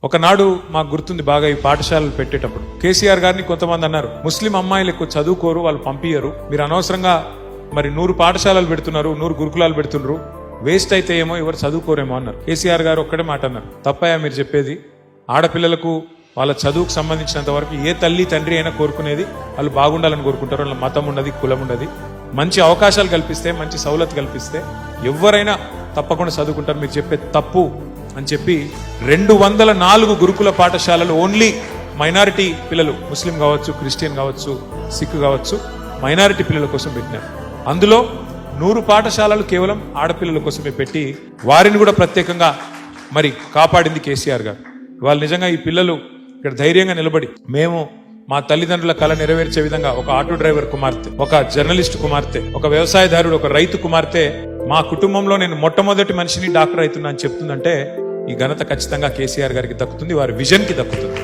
ఒకనాడు మాకు గుర్తుంది బాగా ఈ పాఠశాలలు పెట్టేటప్పుడు కేసీఆర్ గారిని కొంతమంది అన్నారు, ముస్లిం అమ్మాయిలు ఎక్కువ చదువుకోరు, వాళ్ళు పంపియరు, మీరు అనవసరంగా మరి 100 పాఠశాలలు పెడుతున్నారు, 100 గురుకులాలు పెడుతున్నారు, వేస్ట్ అయితే ఏమో, ఎవరు చదువుకోరేమో అన్నారు. కేసీఆర్ గారు ఒక్కడే మాట అన్నారు, తప్పయా మీరు చెప్పేది, ఆడపిల్లలకు వాళ్ళ చదువుకు సంబంధించినంత వరకు ఏ తల్లి తండ్రి అయినా కోరుకునేది వాళ్ళు బాగుండాలని కోరుకుంటారు. వాళ్ళ మతం ఉన్నది, కులం ఉన్నది, మంచి అవకాశాలు కల్పిస్తే, మంచి సౌలత్ కల్పిస్తే ఎవరైనా తప్పకుండా చదువుకుంటారు, మీరు చెప్పేది తప్పు అని చెప్పి 204 గురుకుల పాఠశాలలు ఓన్లీ మైనారిటీ పిల్లలు, ముస్లిం కావచ్చు, క్రిస్టియన్ కావచ్చు, సిక్ కావచ్చు, మైనారిటీ పిల్లల కోసం పెట్టినారు. అందులో 100 పాఠశాలలు కేవలం ఆడపిల్లల కోసమే పెట్టి వారిని కూడా ప్రత్యేకంగా మరి కాపాడింది కేసీఆర్ గారు. వాళ్ళు నిజంగా ఈ పిల్లలు ఇక్కడ ధైర్యంగా నిలబడి, మేము మా తల్లిదండ్రుల కళ నెరవేర్చే విధంగా ఒక ఆటో డ్రైవర్ కుమార్తె, ఒక జర్నలిస్ట్ కుమార్తె, ఒక వ్యవసాయదారుడు, ఒక రైతు కుమార్తె, మా కుటుంబంలో నేను మొట్టమొదటి మనిషిని డాక్టర్ అవుతున్నా అని చెప్తుందంటే ఈ ఘనత ఖచ్చితంగా కేసీఆర్ గారికి దక్కుతుంది, వారి విజన్ కి దక్కుతుంది.